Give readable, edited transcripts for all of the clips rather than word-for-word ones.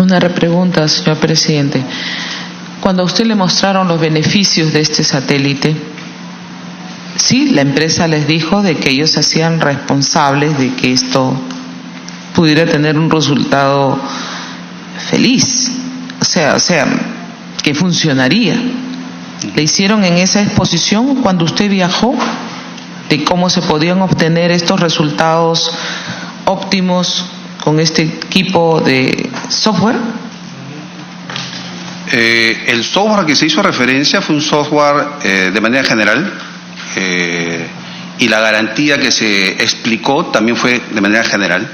Una repregunta, señor presidente. Cuando a usted le mostraron los beneficios de este satélite, sí, la empresa les dijo de que ellos se hacían responsables de que esto pudiera tener un resultado feliz, o sea, que funcionaría. ¿Le hicieron en esa exposición cuando usted viajó de cómo se podían obtener estos resultados óptimos con este equipo de software? El software que se hizo referencia fue un software de manera general, y la garantía que se explicó también fue de manera general.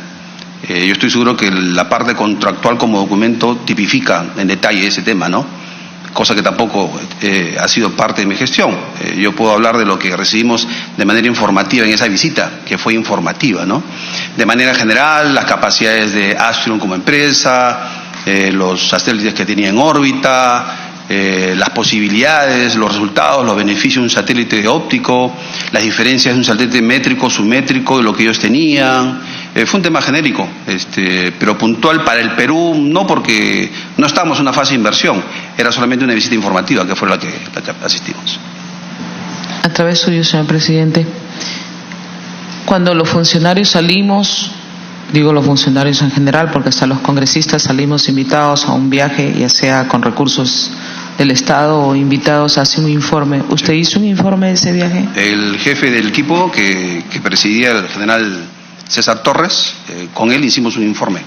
Yo estoy seguro que la parte contractual como documento tipifica en detalle ese tema, ¿no? Cosa que tampoco ha sido parte de mi gestión. Yo puedo hablar de lo que recibimos de manera informativa en esa visita, que fue informativa, ¿no? De manera general, las capacidades de Astrium como empresa, los satélites que tenía en órbita, las posibilidades, los resultados, los beneficios de un satélite óptico, las diferencias de un satélite métrico, submétrico, de lo que ellos tenían. Fue un tema genérico, pero puntual para el Perú, no, porque no estábamos en una fase de inversión, era solamente una visita informativa, que fue la que asistimos. A través suyo, señor presidente, cuando los funcionarios salimos, digo los funcionarios en general, porque hasta los congresistas salimos invitados a un viaje, ya sea con recursos del Estado o invitados a hacer un informe. ¿Usted hizo un informe de ese viaje? El jefe del equipo que presidía el general César Torres, con él hicimos un informe,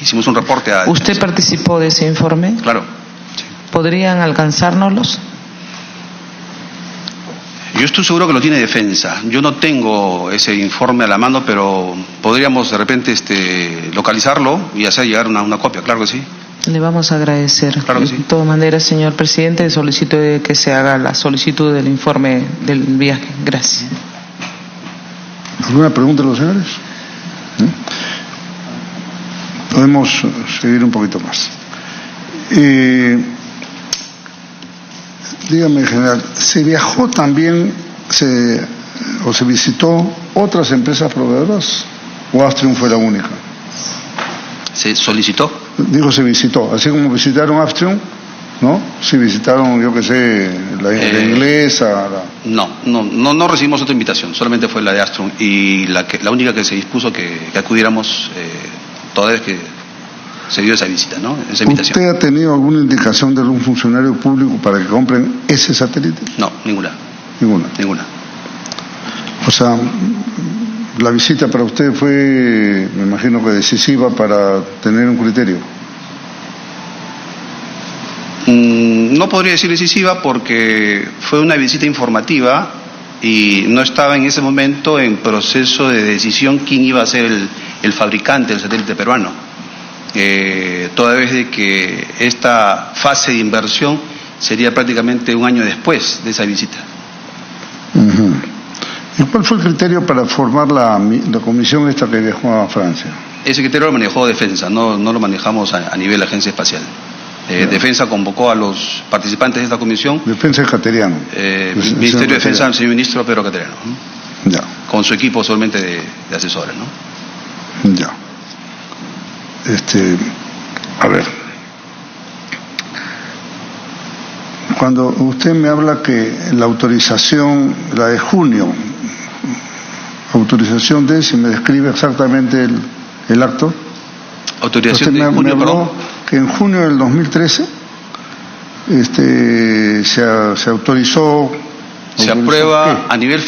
hicimos un reporte a... ¿Usted participó de ese informe? Claro. Sí. ¿Podrían alcanzárnoslos? Yo estoy seguro que lo tiene Defensa. Yo no tengo ese informe a la mano, pero podríamos de repente localizarlo y hacer llegar una copia, claro que sí. Le vamos a agradecer. Claro que sí. De todas maneras, señor presidente, solicito que se haga la solicitud del informe del viaje. Gracias. ¿Alguna pregunta de los señores? Podemos seguir un poquito más. Dígame, general, ¿se viajó también, se visitó otras empresas proveedoras o Astrium fue la única? ¿Se solicitó? Digo, se visitó, así como visitaron Astrium, ¿no? Si visitaron, yo qué sé, la inglesa. No recibimos otra invitación, solamente fue la de Astrium y la única que se dispuso que acudiéramos toda vez que se dio esa visita, ¿no? Esa invitación. ¿Usted ha tenido alguna indicación de algún funcionario público para que compren ese satélite? No, ninguna. Ninguna. O sea, la visita para usted fue, me imagino que decisiva para tener un criterio. No podría decir decisiva porque fue una visita informativa y no estaba en ese momento en proceso de decisión quién iba a ser el fabricante del satélite peruano. Toda vez de que esta fase de inversión sería prácticamente un año después de esa visita. Uh-huh. ¿Y cuál fue el criterio para formar la comisión esta que viajó a Francia? Ese criterio lo manejó Defensa, no lo manejamos a nivel Agencia Espacial. Defensa convocó a los participantes de esta comisión. Defensa es Cateriano. Ministerio de Defensa, el señor ministro Pedro Cateriano. Ya. Con su equipo solamente de asesores, ¿no? Ya. A ver. Cuando usted me habla que la autorización, la de junio, autorización de, si me describe exactamente el acto. Autorización usted de junio, me habló que en junio del 2013 se autorizó. Se aprueba a nivel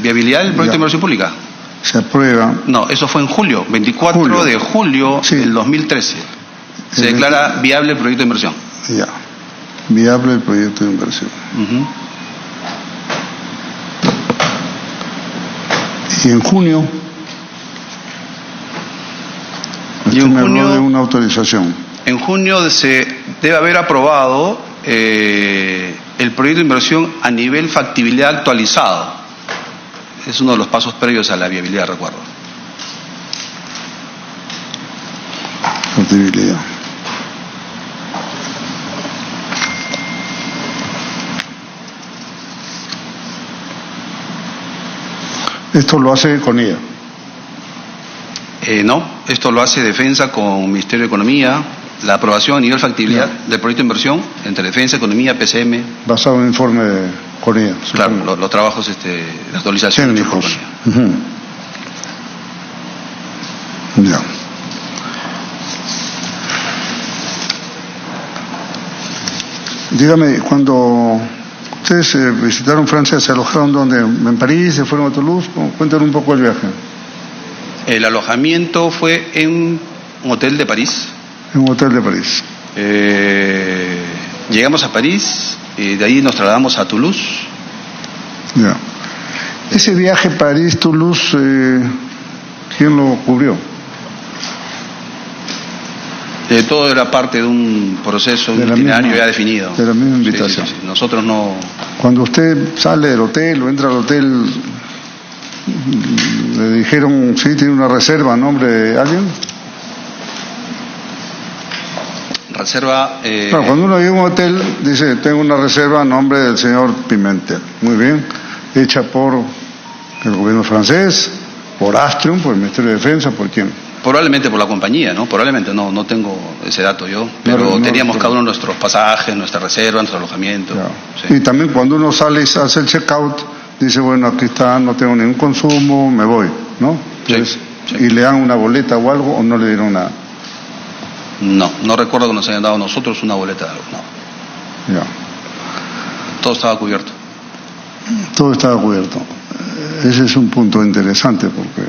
viabilidad el proyecto de inversión pública. Se aprueba. No, eso fue en julio, 24 de julio del 2013. Se declara viable el proyecto de inversión. Ya, viable el proyecto de inversión. Uh-huh. Y en junio. Y en me junio habló de una autorización. En junio se debe haber aprobado el proyecto de inversión a nivel factibilidad actualizado. Es uno de los pasos previos a la viabilidad, recuerdo. Factibilidad. Esto lo hace con ella. No. Esto lo hace Defensa con Ministerio de Economía, la aprobación a nivel factibilidad del proyecto de inversión entre Defensa, Economía, PCM. Basado en un informe de Correa. Claro, los trabajos de actualización. Técnicos. Ya. Dígame, cuando ustedes visitaron Francia, ¿se alojaron dónde? ¿En París? ¿Se fueron a Toulouse? Cuéntanos un poco el viaje. El alojamiento fue en un hotel de París. En un hotel de París. Llegamos a París y de ahí nos trasladamos a Toulouse. Ya. Ese viaje París-Toulouse, ¿quién lo cubrió? Todo era parte de un proceso, un itinerario ya definido. De la misma invitación. Sí. Nosotros no... Cuando usted sale del hotel o entra al hotel, ¿le dijeron, sí, tiene una reserva a nombre de alguien? Reserva... Claro, cuando uno llega a un hotel, dice, tengo una reserva a nombre del señor Pimentel. Muy bien. Hecha por el gobierno francés, por Astrium, por el Ministerio de Defensa, ¿por quién? Probablemente por la compañía, ¿no? Probablemente, no tengo ese dato yo, pero teníamos cada uno nuestros pasajes, nuestra reserva, nuestro alojamiento. Sí. Y también cuando uno sale y hace el checkout, dice, bueno, aquí está, no tengo ningún consumo, me voy, ¿no? Entonces, sí. ¿Y le dan una boleta o algo o no le dieron nada? No recuerdo que nos hayan dado a nosotros una boleta de algo, no. Ya. Todo estaba cubierto. Todo estaba cubierto. Ese es un punto interesante porque...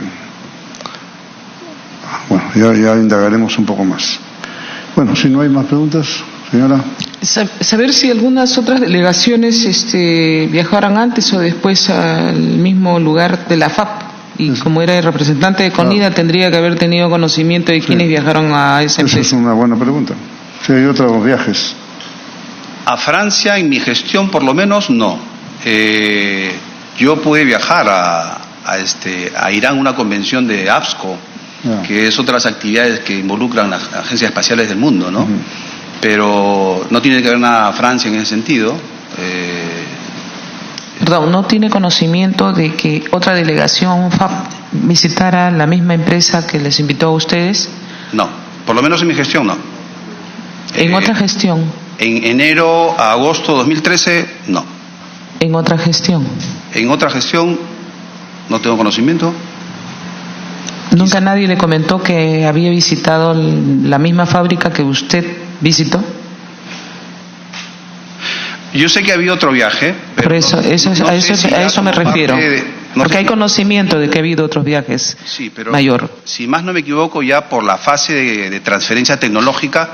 Bueno, ya indagaremos un poco más. Bueno, si no hay más preguntas, señora. Saber si algunas otras delegaciones viajaran antes o después al mismo lugar de la FAP. Y como era el representante de CONIDA, tendría que haber tenido conocimiento de quiénes viajaron a esa empresa. Esa es una buena pregunta. Si hay otros viajes. A Francia, en mi gestión, por lo menos, no. Yo pude viajar a Irán, una convención de APSCO, que es otras actividades que involucran las agencias espaciales del mundo, ¿no? Pero no tiene que ver nada Francia en ese sentido. Perdón, ¿no tiene conocimiento de que otra delegación FAP visitara la misma empresa que les invitó a ustedes? No, por lo menos en mi gestión no. ¿En otra gestión? En enero a agosto de 2013, no. ¿En otra gestión? En otra gestión no tengo conocimiento. ¿Nunca nadie le comentó que había visitado la misma fábrica que usted visitó? Yo sé que había otro viaje. Pero por eso, a eso me refiero. Porque hay conocimiento de que ha habido otros viajes. Sí, pero mayor. Si más no me equivoco, ya por la fase de transferencia tecnológica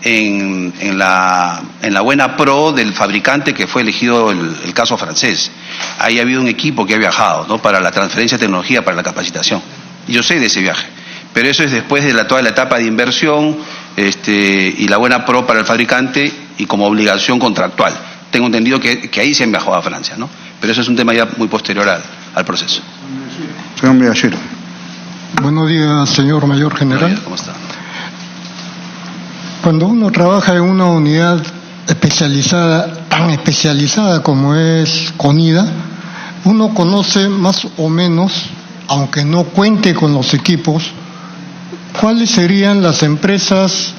en la buena pro del fabricante que fue elegido el caso francés. Ahí ha habido un equipo que ha viajado, ¿no? Para la transferencia de tecnología, para la capacitación. Yo sé de ese viaje, pero eso es después de toda la etapa de inversión y la buena pro para el fabricante y como obligación contractual. Tengo entendido que ahí se han viajado a Francia, ¿no? Pero eso es un tema ya muy posterior al proceso. Señor Miyashiro. Buenos días, señor Mayor General. ¿Cómo está? Cuando uno trabaja en una unidad tan especializada como es CONIDA, uno conoce más o menos, aunque no cuente con los equipos, cuáles serían las empresas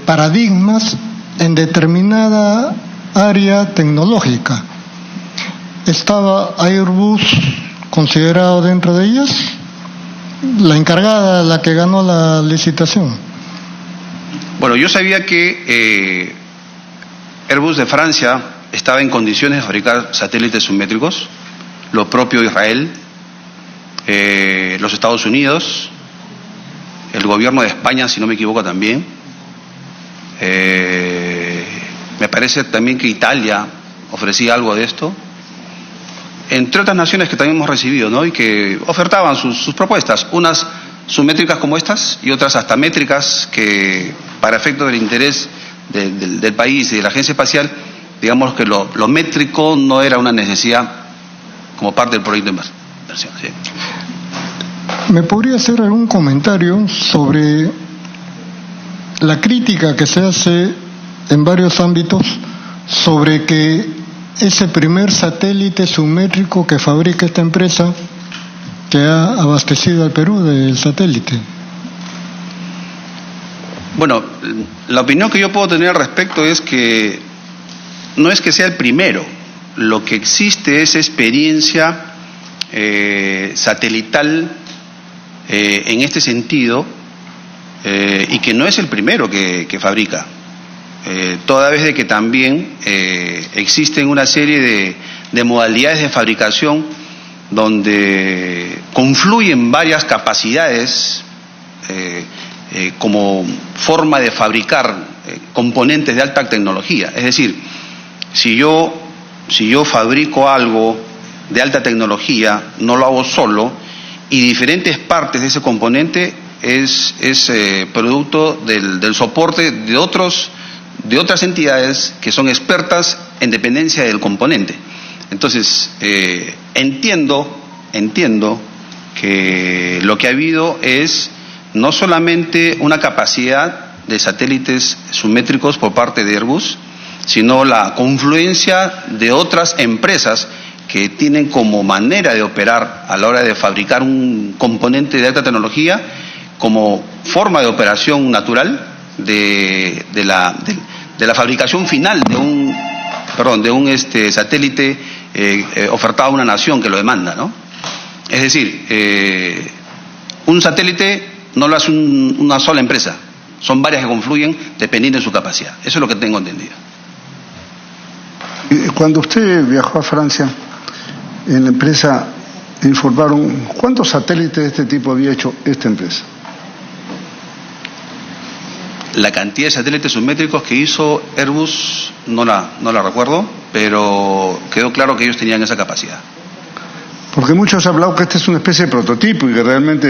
paradigmas en determinada área tecnológica. ¿Estaba Airbus considerado dentro de ellas? La encargada, la que ganó la licitación. Bueno, yo sabía que Airbus de Francia estaba en condiciones de fabricar satélites submétricos, lo propio Israel, los Estados Unidos, el gobierno de España, si no me equivoco también. Me parece también que Italia ofrecía algo de esto, entre otras naciones que también hemos recibido, ¿no? Y que ofertaban sus propuestas, unas submétricas como estas y otras hasta métricas que para efectos del interés del país y de la agencia espacial, digamos que lo métrico no era una necesidad como parte del proyecto de inversión. ¿Sí? ¿Me podría hacer algún comentario sobre la crítica que se hace en varios ámbitos sobre que ese primer satélite submétrico que fabrica esta empresa, que ha abastecido al Perú del satélite, Bueno, la opinión que yo puedo tener al respecto es que no es que sea el primero. Lo que existe es experiencia satelital en este sentido y que no es el primero que fabrica. Toda vez de que también existen una serie de modalidades de fabricación donde confluyen varias capacidades como forma de fabricar componentes de alta tecnología. Es decir, si yo fabrico algo de alta tecnología, no lo hago solo, y diferentes partes de ese componente es producto del soporte de otras entidades que son expertas en dependencia del componente. Entonces, entiendo que lo que ha habido es no solamente una capacidad de satélites submétricos por parte de Airbus, sino la confluencia de otras empresas que tienen como manera de operar a la hora de fabricar un componente de alta tecnología como forma de operación natural de la fabricación final de un satélite ofertado a una nación que lo demanda, ¿no? Es decir, un satélite no lo hace una sola empresa, son varias que confluyen dependiendo de su capacidad. Eso es lo que tengo entendido. Cuando usted viajó a Francia, en la empresa informaron cuántos satélites de este tipo había hecho esta empresa. La cantidad de satélites submétricos que hizo Airbus no la recuerdo, pero quedó claro que ellos tenían esa capacidad. Porque muchos han hablado que esta es una especie de prototipo y que realmente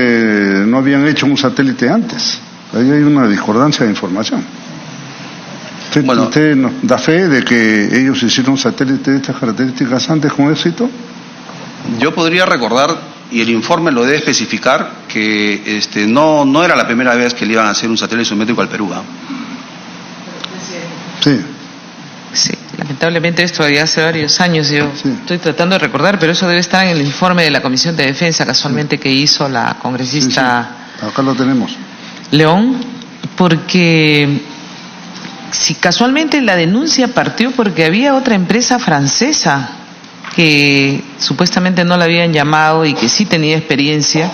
no habían hecho un satélite antes. Ahí hay una discordancia de información. ¿Usted nos da fe de que ellos hicieron satélites de estas características antes con éxito? Yo podría recordar, y el informe lo debe especificar, que no era la primera vez que le iban a hacer un satélite submétrico al Perú. Sí. Sí, lamentablemente esto ya hace varios años, yo estoy tratando de recordar, pero eso debe estar en el informe de la Comisión de Defensa, casualmente, que hizo la congresista Acá lo tenemos. León, porque si casualmente la denuncia partió porque había otra empresa francesa que supuestamente no la habían llamado y que sí tenía experiencia,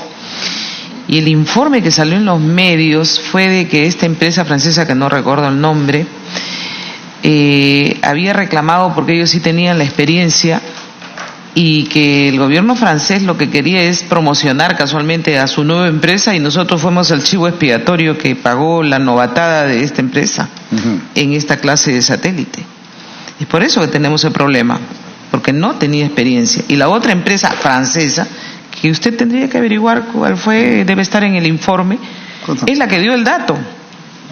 y el informe que salió en los medios fue de que esta empresa francesa, que no recuerdo el nombre, había reclamado porque ellos sí tenían la experiencia y que el gobierno francés lo que quería es promocionar casualmente a su nueva empresa, y nosotros fuimos el chivo expiatorio que pagó la novatada de esta empresa en esta clase de satélite. Es por eso que tenemos el problema, porque no tenía experiencia. Y la otra empresa francesa, que usted tendría que averiguar cuál fue, debe estar en el informe, es la que dio el dato.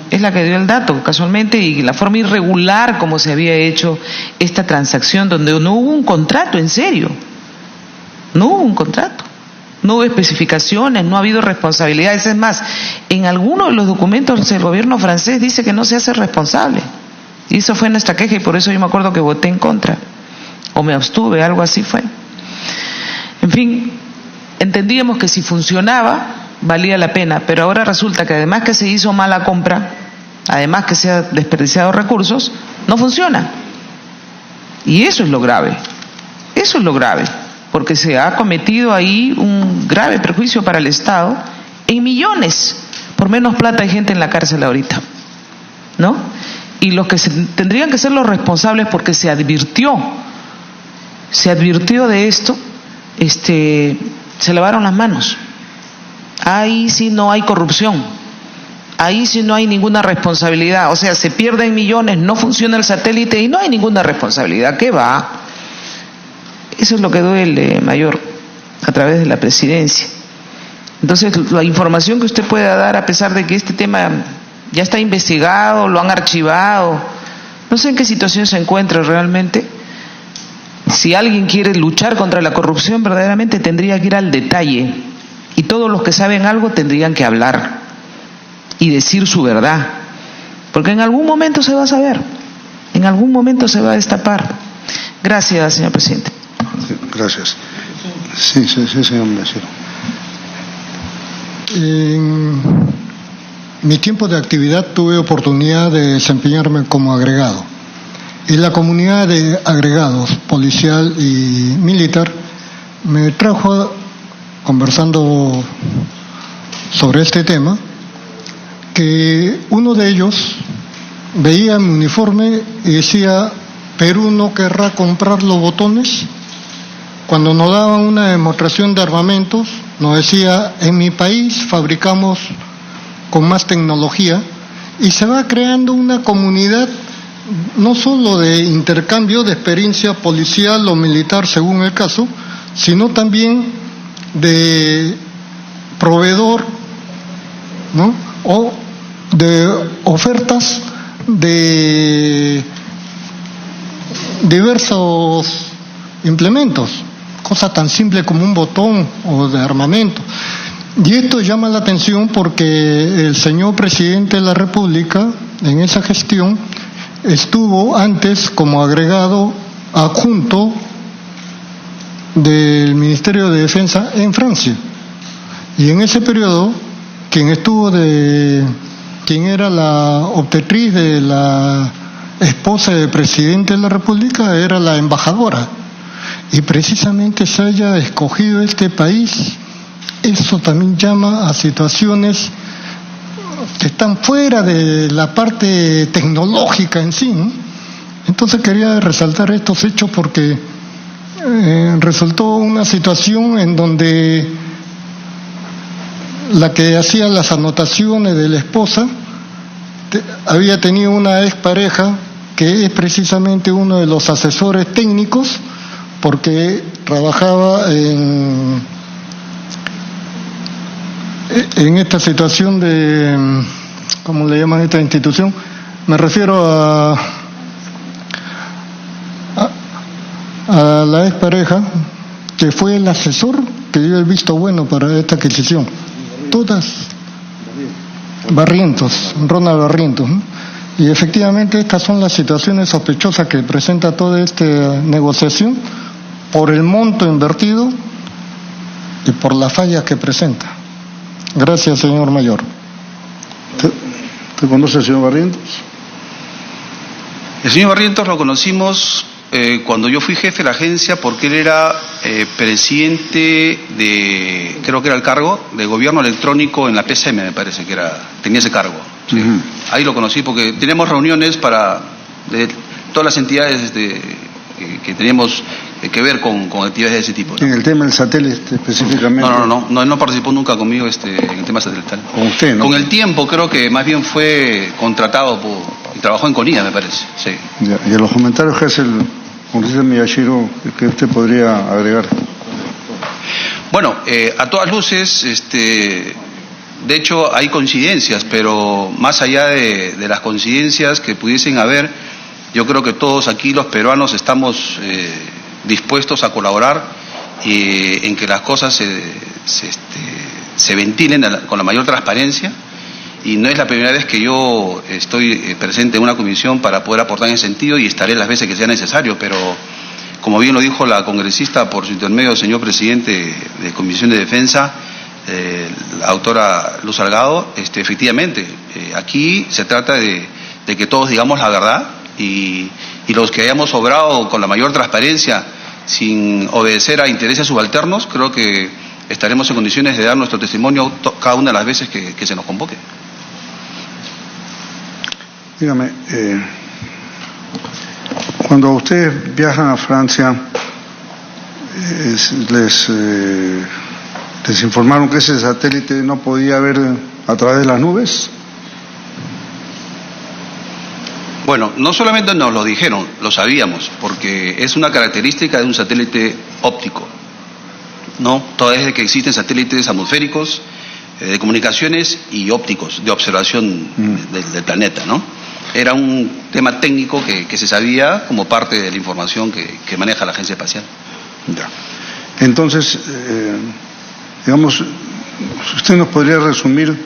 Es la que dio el dato, casualmente, y la forma irregular como se había hecho esta transacción, donde no hubo un contrato, en serio. No hubo un contrato. No hubo especificaciones, no ha habido responsabilidades. Es más, en algunos de los documentos el gobierno francés dice que no se hace responsable. Y eso fue nuestra queja, y por eso yo me acuerdo que voté en contra. O me abstuve, algo así fue. En fin, entendíamos que si funcionaba valía la pena, pero ahora resulta que además que se hizo mala compra, además que se ha desperdiciado recursos, no funciona. Y eso es lo grave. Eso es lo grave, porque se ha cometido ahí un grave perjuicio para el Estado en millones. Por menos plata hay gente en la cárcel ahorita, ¿no? Y los que tendrían que ser los responsables, porque se advirtió de esto, se lavaron las manos. Ahí sí no hay corrupción, ahí sí no hay ninguna responsabilidad. O sea, se pierden millones, no funciona el satélite y no hay ninguna responsabilidad. ¿Qué va? Eso es lo que duele, mayor, a través de la presidencia. Entonces, la información que usted pueda dar, a pesar de que este tema ya está investigado, lo han archivado, no sé en qué situación se encuentra realmente. Si alguien quiere luchar contra la corrupción, verdaderamente tendría que ir al detalle. Y todos los que saben algo tendrían que hablar y decir su verdad, porque en algún momento se va a saber, en algún momento se va a destapar. Gracias, señor presidente. Sí, gracias. Sí, señor Mesiero. En mi tiempo de actividad tuve oportunidad de desempeñarme como agregado. Y la comunidad de agregados, policial y militar, me trajo, conversando sobre este tema, que uno de ellos veía mi uniforme y decía: Perú no querrá comprar los botones. Cuando nos daban una demostración de armamentos, nos decía: en mi país fabricamos con más tecnología, y se va creando una comunidad no solo de intercambio de experiencia policial o militar según el caso, sino también de proveedor, ¿no?, o de ofertas de diversos implementos, cosa tan simple como un botón o de armamento. Y esto llama la atención porque el señor presidente de la República, en esa gestión, estuvo antes como agregado adjunto del Ministerio de Defensa en Francia. Y en ese periodo, quien era la obstetriz de la esposa del presidente de la República era la embajadora. Y precisamente se haya escogido este país, eso también llama a situaciones que están fuera de la parte tecnológica en sí, ¿no? Entonces quería resaltar estos hechos porque resultó una situación en donde la que hacía las anotaciones de la esposa había tenido una expareja que es precisamente uno de los asesores técnicos, porque trabajaba en esta situación de, ¿cómo le llaman a esta institución? Me refiero a la expareja, que fue el asesor que dio el visto bueno para esta adquisición. Todas Barrientos, Ronald Barrientos, ¿no? Y efectivamente estas son las situaciones sospechosas que presenta toda esta negociación por el monto invertido y por las fallas que presenta. Gracias, señor mayor. ¿Te conoce el señor Barrientos? El señor Barrientos lo conocimos cuando yo fui jefe de la agencia, porque él era presidente de, creo que era el cargo, de gobierno electrónico en la PCM, me parece que tenía ese cargo. ¿Sí? Uh-huh. Ahí lo conocí porque teníamos reuniones de todas las entidades que teníamos que ver con actividades de ese tipo, ¿no? En el tema del satélite específicamente. No, él no participó nunca conmigo en el tema satelital. Con usted, ¿no? Con el tiempo creo que más bien fue contratado y trabajó en CONIDA, me parece. Sí. Ya, y a los comentarios que hace el congresista Miyashiro, ¿qué usted podría agregar? Bueno, a todas luces, de hecho hay coincidencias, pero más allá de las coincidencias que pudiesen haber, yo creo que todos aquí los peruanos estamos dispuestos a colaborar en que las cosas se ventilen con la mayor transparencia, y no es la primera vez que yo estoy presente en una comisión para poder aportar en ese sentido, y estaré las veces que sea necesario, pero como bien lo dijo la congresista por su intermedio, el señor presidente de Comisión de Defensa, la doctora Luz Salgado, efectivamente, aquí se trata de que todos digamos la verdad, y los que hayamos obrado con la mayor transparencia, sin obedecer a intereses subalternos, creo que estaremos en condiciones de dar nuestro testimonio cada una de las veces que se nos convoque. Dígame, cuando ustedes viajan a Francia, les informaron que ese satélite no podía ver a través de las nubes. Bueno, no solamente nos lo dijeron, lo sabíamos, porque es una característica de un satélite óptico, ¿no? Toda vez que existen satélites atmosféricos, de comunicaciones y ópticos, de observación del planeta, ¿no? Era un tema técnico que se sabía como parte de la información que maneja la Agencia Espacial. Ya. Entonces, digamos, usted nos podría resumir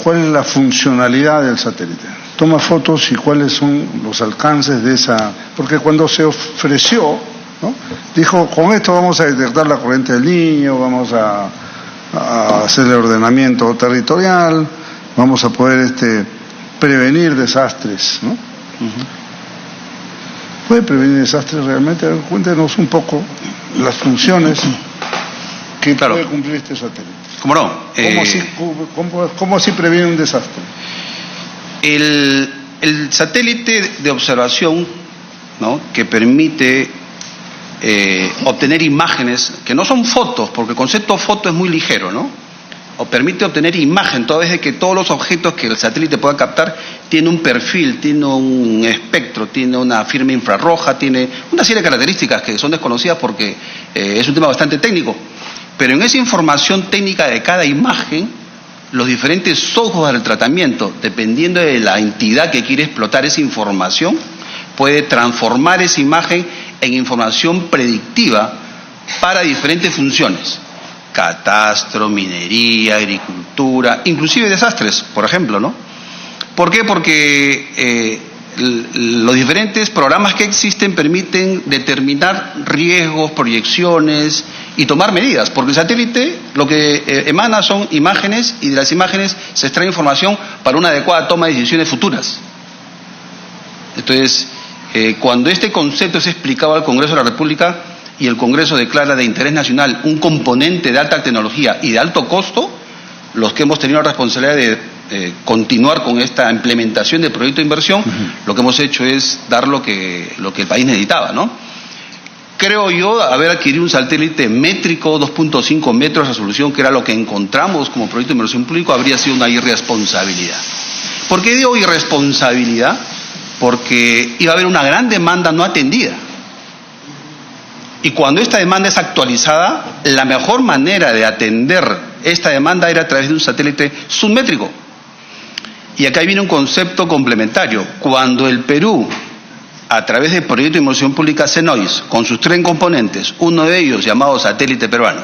cuál es la funcionalidad del satélite. Toma fotos y cuáles son los alcances de esa... Porque cuando se ofreció, ¿no?, dijo, con esto vamos a detectar la corriente del Niño, vamos a hacer el ordenamiento territorial, vamos a poder prevenir desastres, ¿no? ¿Puede prevenir desastres realmente? Cuéntenos un poco las funciones que puede cumplir este satélite. ¿Cómo no? ¿Cómo así previene un desastre? El satélite de observación, ¿no?, que permite obtener imágenes, que no son fotos, porque el concepto foto es muy ligero, ¿no? O permite obtener imagen, toda vez de que todos los objetos que el satélite pueda captar tiene un perfil, tiene un espectro, tiene una firma infrarroja, tiene una serie de características que son desconocidas porque es un tema bastante técnico. Pero en esa información técnica de cada imagen, los diferentes software del tratamiento, dependiendo de la entidad que quiere explotar esa información, puede transformar esa imagen en información predictiva para diferentes funciones. Catastro, minería, agricultura, inclusive desastres, por ejemplo, ¿no? ¿Por qué? Porque los diferentes programas que existen permiten determinar riesgos, proyecciones y tomar medidas, porque el satélite lo que emana son imágenes y de las imágenes se extrae información para una adecuada toma de decisiones futuras. Entonces, cuando este concepto es explicado al Congreso de la República y el Congreso declara de interés nacional un componente de alta tecnología y de alto costo, los que hemos tenido la responsabilidad de continuar con esta implementación del proyecto de inversión, lo que hemos hecho es dar lo que el país necesitaba, ¿no? Creo yo haber adquirido un satélite métrico, 2.5 metros de resolución, que era lo que encontramos como proyecto de inversión público, habría sido una irresponsabilidad. ¿Por qué digo irresponsabilidad? Porque iba a haber una gran demanda no atendida. Y cuando esta demanda es actualizada, la mejor manera de atender esta demanda era a través de un satélite submétrico. Y acá viene un concepto complementario. Cuando el Perú, a través del proyecto de inversión pública CENOIS, con sus 3 componentes, uno de ellos llamado satélite peruano,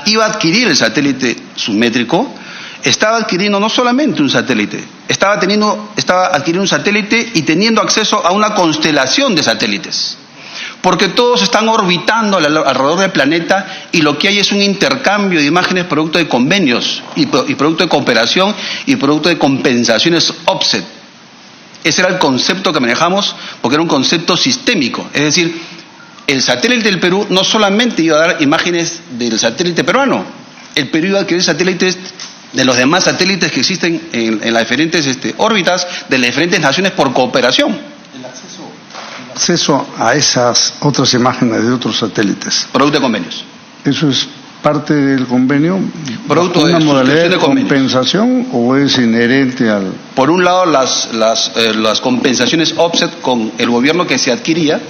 iba a adquirir el satélite submétrico, estaba adquiriendo no solamente un satélite, estaba adquiriendo un satélite y teniendo acceso a una constelación de satélites. Porque todos están orbitando alrededor del planeta y lo que hay es un intercambio de imágenes producto de convenios y producto de cooperación y producto de compensaciones offset. Ese era el concepto que manejamos porque era un concepto sistémico. Es decir, el satélite del Perú no solamente iba a dar imágenes del satélite peruano, el Perú iba a adquirir satélites de los demás satélites que existen en las diferentes órbitas de las diferentes naciones por cooperación. Acceso a esas otras imágenes de otros satélites. Producto de convenios. ¿Eso es parte del convenio? ¿Producto una de modalidad de convenios, compensación o es inherente al...? Por un lado, las compensaciones offset con el gobierno que se adquiría,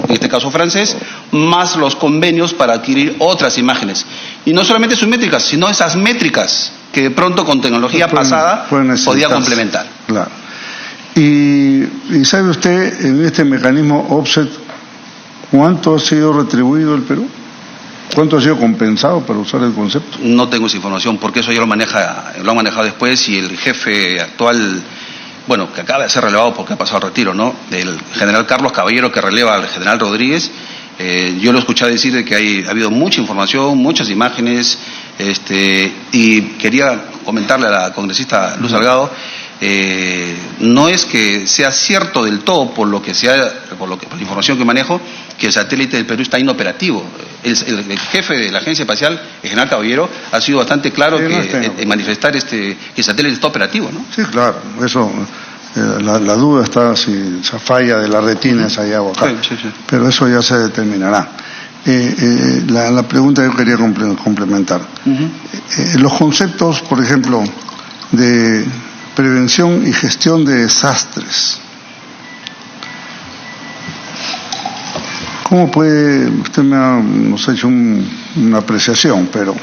en este caso francés, más los convenios para adquirir otras imágenes. Y no solamente sus métricas, sino esas métricas que de pronto con tecnología pasada podía complementar. Claro. Y ¿sabe usted en este mecanismo offset cuánto ha sido retribuido el Perú? ¿Cuánto ha sido compensado para usar el concepto? No tengo esa información porque eso ya lo han manejado después y el jefe actual, bueno, que acaba de ser relevado porque ha pasado al retiro, ¿no?, del general Carlos Caballero, que releva al general Rodríguez. Yo lo he escuchado decir de que ha habido mucha información, muchas imágenes, y quería comentarle a la congresista Luz Salgado, no es que sea cierto del todo por la información que manejo, que el satélite del Perú está inoperativo. El jefe de la agencia espacial, el general Caballero, ha sido bastante claro en manifestar que el satélite está operativo, ¿no? Sí, claro, eso. La duda está si esa falla de la retina es allá o acá, sí. Pero eso ya se determinará. La pregunta que yo quería complementar. Los conceptos, por ejemplo, de prevención y gestión de desastres. ¿Cómo puede, usted nos ha hecho una apreciación, pero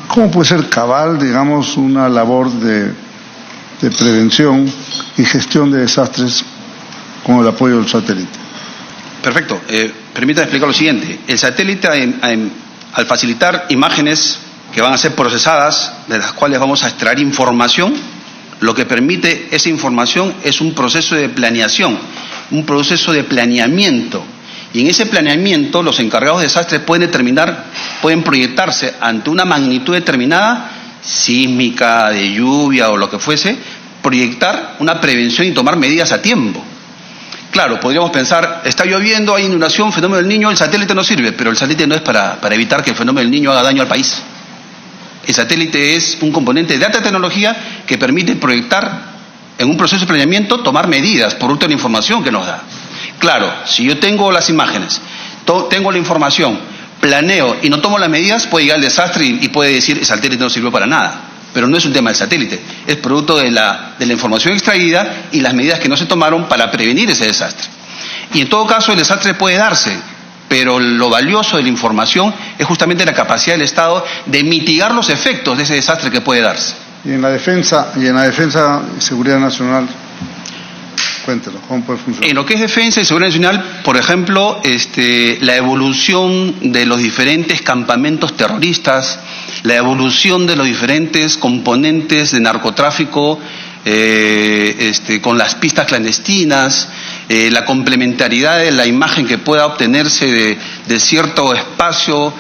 cómo puede ser cabal, digamos, una labor de prevención y gestión de desastres con el apoyo del satélite? Perfecto. Permítame explicar lo siguiente. El satélite, al facilitar imágenes que van a ser procesadas, de las cuales vamos a extraer información, lo que permite esa información es un proceso de planeación, un proceso de planeamiento. Y en ese planeamiento los encargados de desastres pueden proyectarse ante una magnitud determinada sísmica, de lluvia o lo que fuese, proyectar una prevención y tomar medidas a tiempo. Claro, podríamos pensar, está lloviendo, hay inundación, fenómeno del Niño, el satélite no sirve, pero el satélite no es para evitar que el fenómeno del Niño haga daño al país. El satélite es un componente de alta tecnología que permite proyectar en un proceso de planeamiento, tomar medidas producto de la información que nos da. Claro, si yo tengo las imágenes, tengo la información, planeo y no tomo las medidas, puede llegar el desastre y puede decir el satélite no sirvió para nada. Pero no es un tema del satélite, es producto de la información extraída y las medidas que no se tomaron para prevenir ese desastre. Y en todo caso el desastre puede darse, pero lo valioso de la información es justamente la capacidad del Estado de mitigar los efectos de ese desastre que puede darse. Y en la defensa y seguridad nacional, cuéntelo, ¿cómo puede funcionar? En lo que es defensa y seguridad nacional, por ejemplo, la evolución de los diferentes campamentos terroristas, la evolución de los diferentes componentes de narcotráfico con las pistas clandestinas, la complementariedad de la imagen que pueda obtenerse de cierto espacio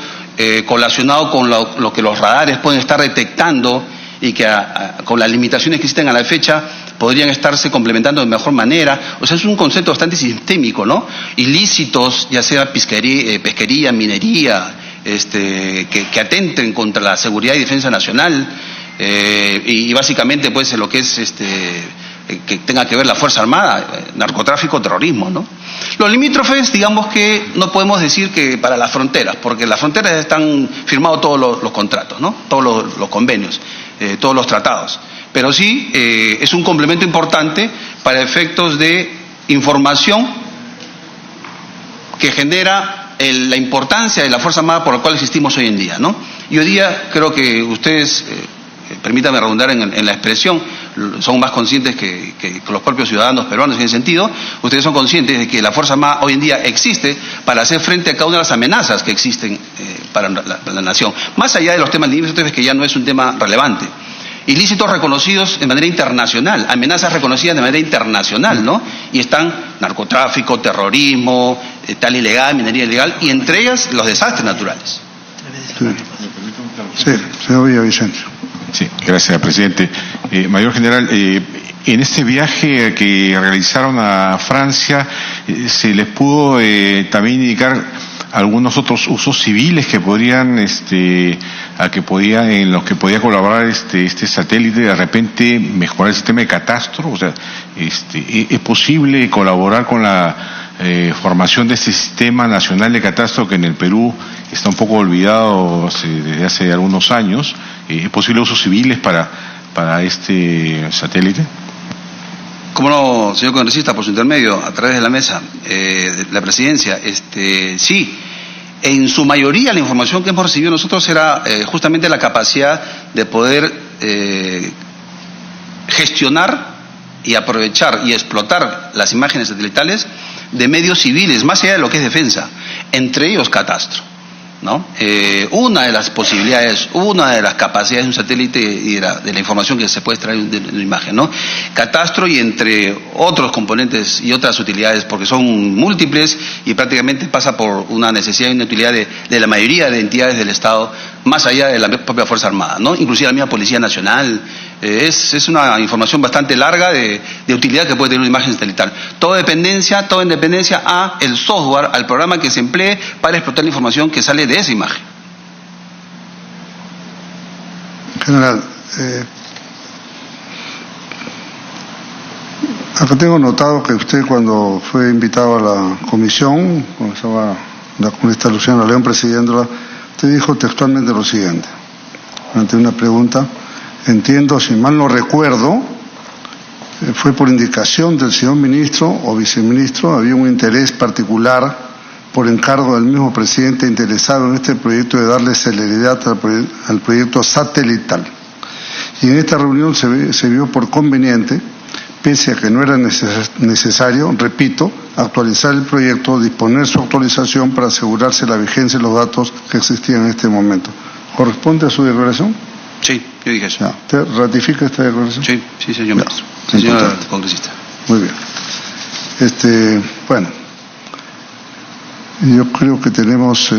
colacionado con lo que los radares pueden estar detectando y que con las limitaciones que existen a la fecha podrían estarse complementando de mejor manera. O sea, es un concepto bastante sistémico, ¿no? Ilícitos, ya sea pesquería, minería, que atenten contra la seguridad y defensa nacional, y básicamente pues lo que es que tenga que ver la Fuerza Armada, narcotráfico, terrorismo, ¿no? Los limítrofes, digamos que no podemos decir que para las fronteras, porque en las fronteras están firmados todos los contratos, ¿no? Todos los convenios, todos los tratados. Pero sí es un complemento importante para efectos de información que genera la importancia de la Fuerza Armada por la cual existimos hoy en día, ¿no? Y hoy día creo que ustedes, permítanme redundar en la expresión, son más conscientes que los propios ciudadanos peruanos en ese sentido. Ustedes son conscientes de que la Fuerza Armada hoy en día existe para hacer frente a cada una de las amenazas que existen para la nación, más allá de los temas limítrofes, que ya no es un tema relevante. Ilícitos reconocidos de manera internacional, amenazas reconocidas de manera internacional, ¿no? Y están narcotráfico, terrorismo, tal ilegal, minería ilegal, y entre ellas los desastres naturales. Sí, señor Villavicencio. Sí, gracias, presidente. Mayor General, en este viaje que realizaron a Francia, ¿se les pudo también indicar algunos otros usos civiles que podrían, en los que podía colaborar este satélite, de repente mejorar el sistema de catastro? O sea, ¿es posible colaborar con la formación de este sistema nacional de catastro que en el Perú está un poco olvidado desde hace algunos años? ¿Es posible usos civiles para este satélite? Cómo no, señor congresista, por su intermedio, a través de la mesa, de la presidencia, sí, en su mayoría la información que hemos recibido nosotros era justamente la capacidad de poder gestionar y aprovechar y explotar las imágenes satelitales de medios civiles, más allá de lo que es defensa, entre ellos catastro, ¿no? Una de las posibilidades, una de las capacidades de un satélite y de la información que se puede extraer de una imagen, ¿no? Catastro, y entre otros componentes y otras utilidades, porque son múltiples y prácticamente pasa por una necesidad y una utilidad de la mayoría de entidades del Estado, más allá de la propia Fuerza Armada, ¿no? Inclusive la misma Policía Nacional. Es una información bastante larga de utilidad que puede tener una imagen satelital. Todo en dependencia a el software, al programa que se emplee para explotar la información que sale de esa imagen. General, acá tengo notado que usted, cuando fue invitado a la comisión, cuando estaba la comunista Luciana León presidiéndola, usted dijo textualmente lo siguiente, ante una pregunta: entiendo, si mal no recuerdo, fue por indicación del señor ministro o viceministro, había un interés particular por encargo del mismo presidente interesado en este proyecto de darle celeridad al proyecto satelital. Y en esta reunión se vio por conveniente, pese a que no era necesario, repito, actualizar el proyecto, disponer su actualización para asegurarse la vigencia de los datos que existían en este momento. ¿Corresponde a su declaración? Sí, yo dije eso. ¿Usted ratifica esta declaración? Sí, señor ministro. Sí, señor congresista. Muy bien. Bueno, yo creo que tenemos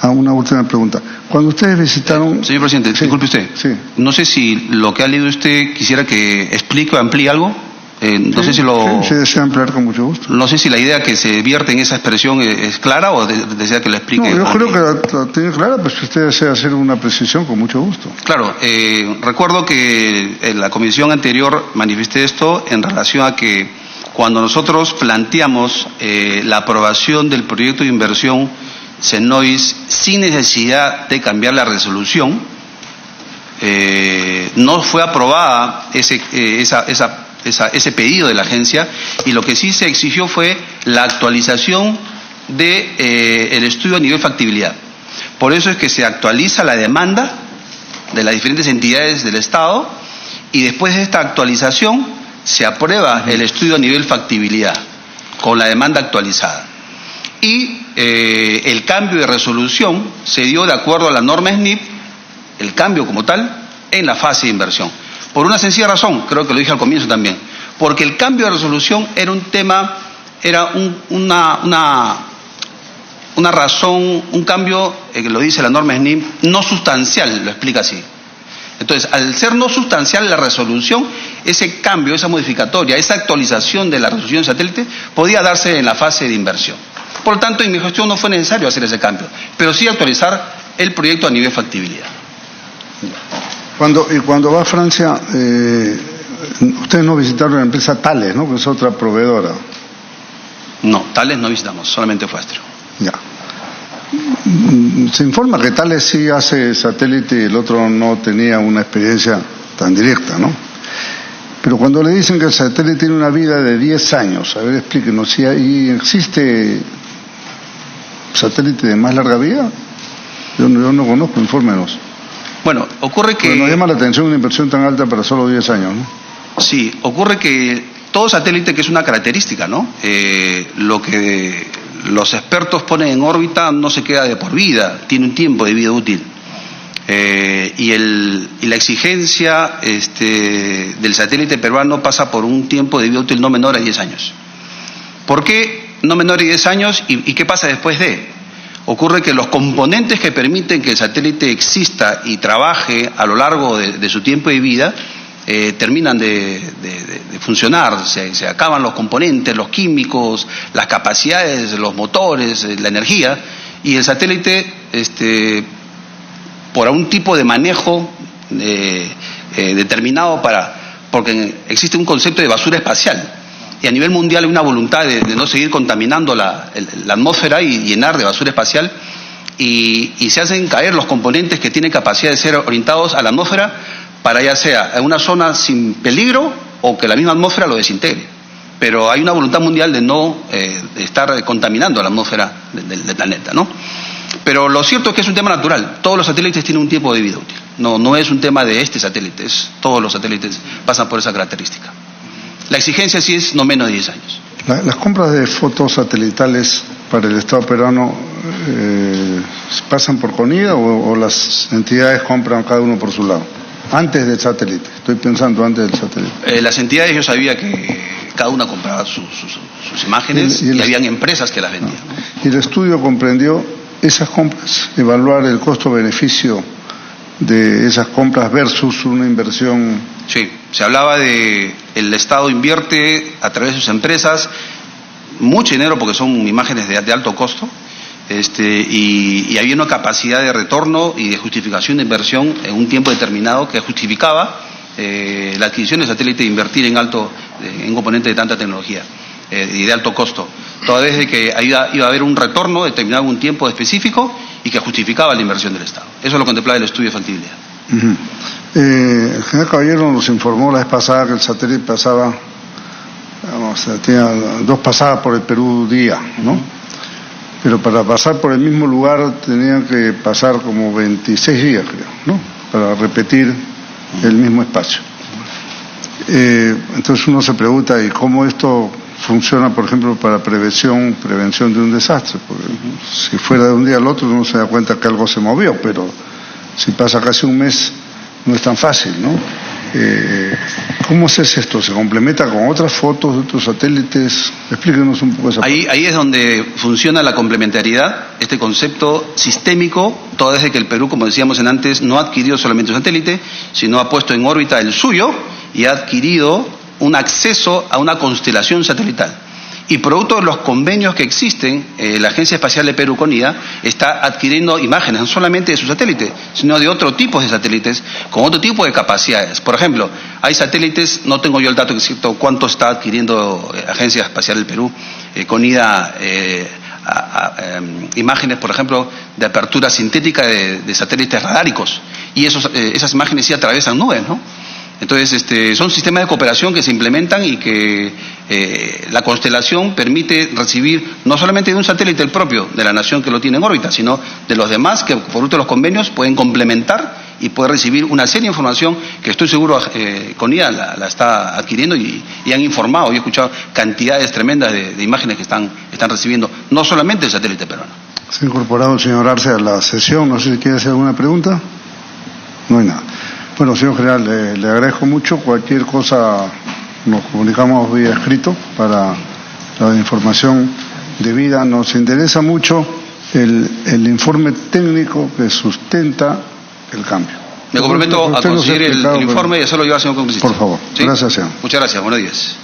una última pregunta. Cuando ustedes visitaron... Señor presidente, Sí, disculpe usted. sí. No sé si lo que ha leído usted quisiera que explique o amplíe algo. No sé si lo... Sí, desea ampliar con mucho gusto. No sé si la idea que se vierte en esa expresión es clara o desea que lo explique. No, yo creo que la tiene clara, pero si usted desea hacer una precisión, con mucho gusto. Claro, recuerdo que en la comisión anterior manifesté esto en relación a que cuando nosotros planteamos la aprobación del proyecto de inversión Senois sin necesidad de cambiar la resolución, no fue aprobada ese pedido de la agencia, y lo que sí se exigió fue la actualización de el estudio a nivel factibilidad. Por eso es que se actualiza la demanda de las diferentes entidades del Estado, y después de esta actualización se aprueba el estudio a nivel factibilidad con la demanda actualizada. Y el cambio de resolución se dio de acuerdo a la norma SNIP, el cambio como tal, en la fase de inversión. Por una sencilla razón, creo que lo dije al comienzo también, porque el cambio de resolución era un tema, era una razón, un cambio, que lo dice la norma SNIP, no sustancial, lo explica así. Entonces, al ser no sustancial la resolución, ese cambio, esa modificatoria, esa actualización de la resolución satélite podía darse en la fase de inversión. Por lo tanto, en mi gestión no fue necesario hacer ese cambio, pero sí actualizar el proyecto a nivel factibilidad. Cuando va a Francia, ustedes no visitaron la empresa Thales, ¿no? Que es otra proveedora. No, Thales no visitamos, solamente fue Astro. Ya. Se informa que Thales sí hace satélite y el otro no tenía una experiencia tan directa, ¿no? Pero cuando le dicen que el satélite tiene una vida de 10 años, a ver, explíquenos, si ahí existe satélite de más larga vida. Yo no conozco, infórmenos. Bueno, ocurre que... Porque nos llama la atención una inversión tan alta para solo 10 años, ¿no? Sí, ocurre que todo satélite, que es una característica, ¿no? Lo que los expertos ponen en órbita no se queda de por vida, tiene un tiempo de vida útil. Y la exigencia del satélite peruano pasa por un tiempo de vida útil no menor a 10 años. ¿Por qué no menor a 10 años y qué pasa después de? Ocurre que los componentes que permiten que el satélite exista y trabaje a lo largo de su tiempo de vida terminan de funcionar, se acaban los componentes, los químicos, las capacidades, los motores, la energía, y el satélite, por un tipo de manejo determinado porque existe un concepto de basura espacial, y a nivel mundial hay una voluntad de no seguir contaminando la atmósfera y llenar de basura espacial, y se hacen caer los componentes que tienen capacidad de ser orientados a la atmósfera para ya sea en una zona sin peligro o que la misma atmósfera lo desintegre. Pero hay una voluntad mundial de no estar contaminando la atmósfera del planeta, ¿no? Pero lo cierto es que es un tema natural. Todos los satélites tienen un tiempo de vida útil. No es un tema de este satélite, todos los satélites pasan por esa característica. La exigencia sí es no menos de 10 años. Las compras de fotos satelitales para el Estado peruano pasan por CONIDA o las entidades compran cada uno por su lado. Antes del satélite, estoy pensando antes del satélite. Las entidades, yo sabía que cada una compraba sus imágenes y habían empresas que las vendían. ¿Y el estudio comprendió esas compras? Evaluar el costo-beneficio de esas compras versus una inversión. Sí, se hablaba de el Estado invierte a través de sus empresas mucho dinero porque son imágenes de alto costo. Y había una capacidad de retorno y de justificación de inversión en un tiempo determinado que justificaba la adquisición del satélite e invertir en un componente de tanta tecnología y de alto costo, toda vez de que iba a haber un retorno determinado en un tiempo específico y que justificaba la inversión del Estado. Eso lo contemplaba el estudio de factibilidad. El general Caballero nos informó la vez pasada que el satélite pasaba, tenía 2 pasadas por el Perú día, ¿no? Pero para pasar por el mismo lugar tenían que pasar como 26 días, creo, ¿no? Para repetir el mismo espacio. Entonces uno se pregunta, ¿y cómo esto funciona, por ejemplo, para prevención de un desastre? Porque si fuera de un día al otro uno se da cuenta que algo se movió, pero si pasa casi un mes no es tan fácil, ¿no? ¿Cómo se hace esto? ¿Se complementa con otras fotos de otros satélites? Explíquenos un poco esa parte. Ahí es donde funciona la complementariedad, este concepto sistémico, toda vez que el Perú, como decíamos antes, no ha adquirido solamente un satélite, sino ha puesto en órbita el suyo y ha adquirido un acceso a una constelación satelital. Y producto de los convenios que existen, la Agencia Espacial de Perú, CONIDA, está adquiriendo imágenes, no solamente de su satélite, sino de otro tipo de satélites, con otro tipo de capacidades. Por ejemplo, hay satélites, no tengo yo el dato exacto cuánto está adquiriendo Agencia Espacial del Perú, CONIDA, imágenes, por ejemplo, de apertura sintética de satélites radáricos. Y esas imágenes sí atraviesan nubes, ¿no? Entonces, son sistemas de cooperación que se implementan y que la constelación permite recibir no solamente de un satélite el propio de la nación que lo tiene en órbita, sino de los demás que, por fruto de los convenios, pueden complementar y poder recibir una serie de información que estoy seguro CONIDA la está adquiriendo y han informado. Yo he escuchado cantidades tremendas de imágenes que están recibiendo, no solamente el satélite peruano. Se ha incorporado el señor Arce a la sesión. No sé si quiere hacer alguna pregunta. No hay nada. Bueno, señor general, le agradezco mucho. Cualquier cosa nos comunicamos vía escrito para la información debida. Nos interesa mucho el informe técnico que sustenta el cambio. Me comprometo a conseguir el informe y hacerlo llegar al señor congresista. Por favor. ¿Sí? Gracias, señor. Muchas gracias. Buenos días.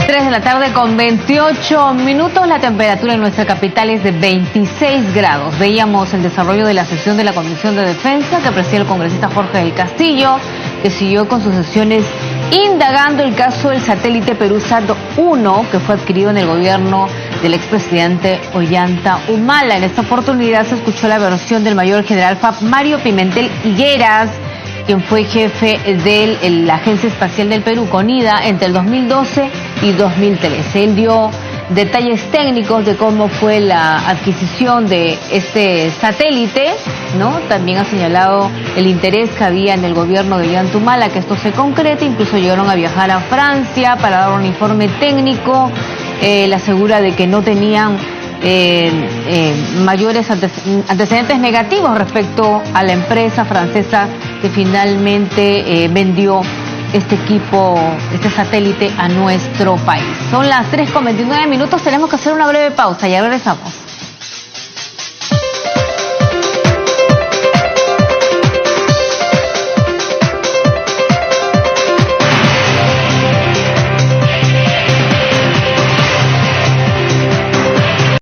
De la tarde con 28 minutos, la temperatura en nuestra capital es de 26 grados. Veíamos el desarrollo de la sesión de la Comisión de Defensa que preside el congresista Jorge del Castillo, que siguió con sus sesiones indagando el caso del satélite PeruSat-1 que fue adquirido en el gobierno del expresidente Ollanta Humala. En esta oportunidad se escuchó la versión del mayor general FAP Mario Pimentel Higueras, quien fue jefe de la Agencia Espacial del Perú, CONIDA, entre el 2012 y 2013. Él dio detalles técnicos de cómo fue la adquisición de este satélite, ¿no? También ha señalado el interés que había en el gobierno de Ollanta Humala que esto se concrete. Incluso llegaron a viajar a Francia para dar un informe técnico. Le asegura de que no tenían mayores antecedentes negativos respecto a la empresa francesa que finalmente vendió este equipo, este satélite a nuestro país. Son las 3:29 minutos, tenemos que hacer una breve pausa, ya regresamos.